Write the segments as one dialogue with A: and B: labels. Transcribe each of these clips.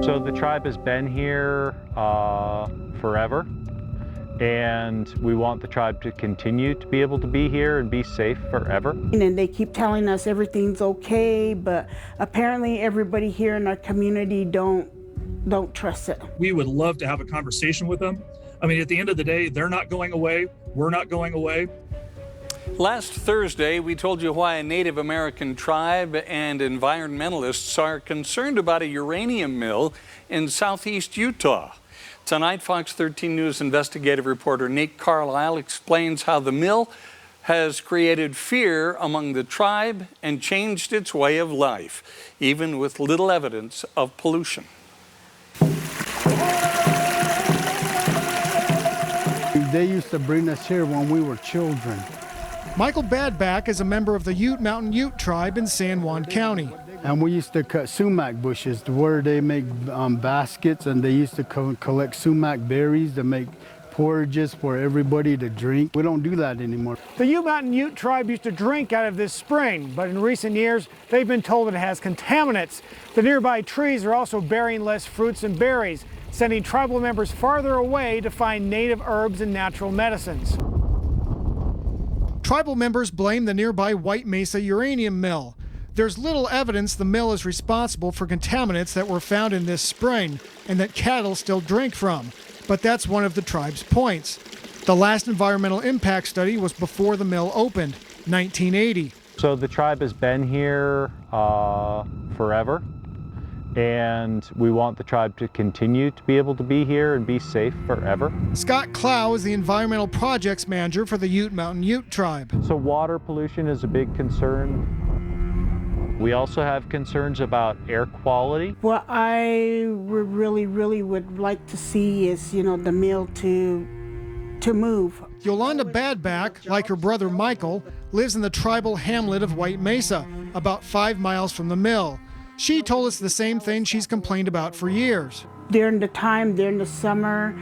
A: So the tribe has been here forever, and we want the tribe to continue to be able to be here and be safe forever.
B: And they keep telling us everything's okay, but apparently everybody here in our community don't trust it.
C: We would love to have a conversation with them. I mean, at the end of the day, they're not going away. We're not going away.
D: Last Thursday, we told you why a Native American tribe and environmentalists are concerned about a uranium mill in southeast Utah. Tonight, Fox 13 News investigative reporter Nate Carlisle explains how the mill has created fear among the tribe and changed its way of life, even with little evidence of pollution.
E: They used to bring us here when we were children.
F: Michael Badback is a member of the Ute Mountain Ute tribe in San Juan County.
E: And we used to cut sumac bushes to where they make baskets, and they used to collect sumac berries to make porridges for everybody to drink. We don't do that anymore.
G: The Ute Mountain Ute tribe used to drink out of this spring, but in recent years, they've been told it has contaminants. The nearby trees are also bearing less fruits and berries, sending tribal members farther away to find native herbs and natural medicines. Tribal members blame the nearby White Mesa uranium mill. There's little evidence the mill is responsible for contaminants that were found in this spring and that cattle still drink from. But that's one of the tribe's points. The last environmental impact study was before the mill opened, 1980.
A: So the tribe has been here forever, and we want the tribe to continue to be able to be here and be safe forever.
F: Scott Clow is the environmental projects manager for the Ute Mountain Ute tribe.
A: So water pollution is a big concern. We also have concerns about air quality.
B: What I really would like to see is, the mill to move.
F: Yolanda Badback, like her brother Michael, lives in the tribal hamlet of White Mesa, about 5 miles from the mill. She told us the same thing she's complained about for years.
B: During the summer,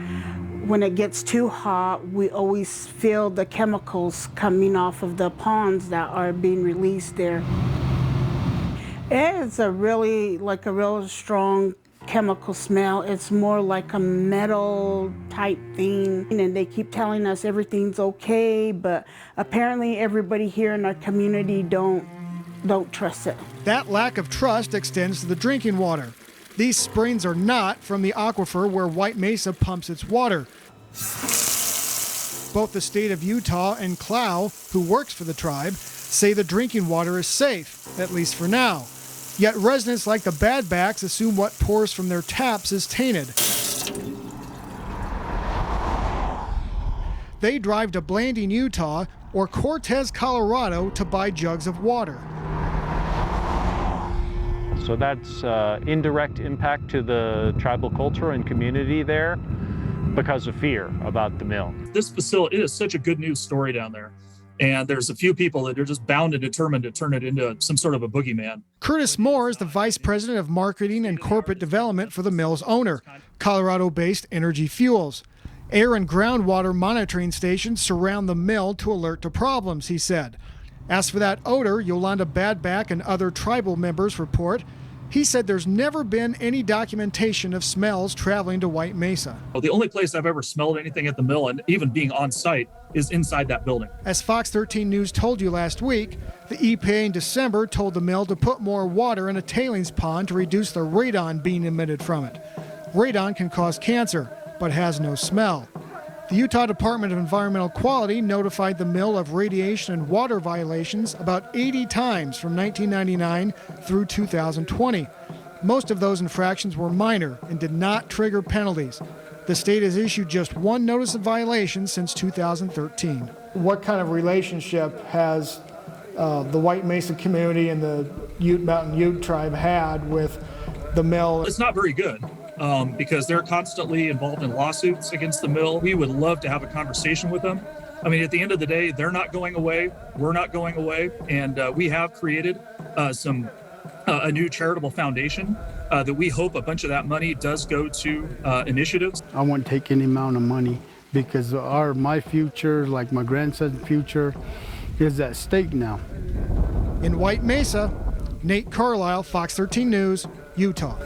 B: when it gets too hot, we always feel the chemicals coming off of the ponds that are being released there. It's a real strong chemical smell. It's more like a metal type thing. And they keep telling us everything's okay, but apparently everybody here in our community don't trust it.
F: That lack of trust extends to the drinking water. These springs are not from the aquifer where White Mesa pumps its water. Both the state of Utah and Clow, who works for the tribe, say the drinking water is safe, at least for now. Yet residents like the Badbacks assume what pours from their taps is tainted. They drive to Blanding, Utah, or Cortez, Colorado, to buy jugs of water.
A: So that's indirect impact to the tribal culture and community there because of fear about the mill.
C: This facility is such a good news story down there. And there's a few people that are just bound and determined to turn it into some sort of a boogeyman.
F: Curtis Moore is the vice president of marketing and corporate development for the mill's owner, Colorado-based Energy Fuels. Air and groundwater monitoring stations surround the mill to alert to problems, he said. As for that odor Yolanda Badback and other tribal members report, he said there's never been any documentation of smells traveling to White Mesa.
C: Well, the only place I've ever smelled anything at the mill, and even being on site, is inside that building.
F: As Fox 13 News told you last week, the EPA in December told the mill to put more water in a tailings pond to reduce the radon being emitted from it. Radon can cause cancer, but has no smell. The Utah Department of Environmental Quality notified the mill of radiation and water violations about 80 times from 1999 through 2020. Most of those infractions were minor and did not trigger penalties. The state has issued just one notice of violation since 2013.
G: What kind of relationship has the White Mesa community and the Ute Mountain Ute tribe had with the mill?
C: It's not very good. Because they're constantly involved in lawsuits against the mill. We would love to have a conversation with them. I mean, at the end of the day, they're not going away. We're not going away. And we have created a new charitable foundation that we hope a bunch of that money does go to initiatives.
E: I won't take any amount of money because my future, like my grandson's future, is at stake now.
F: In White Mesa, Nate Carlisle, Fox 13 News, Utah.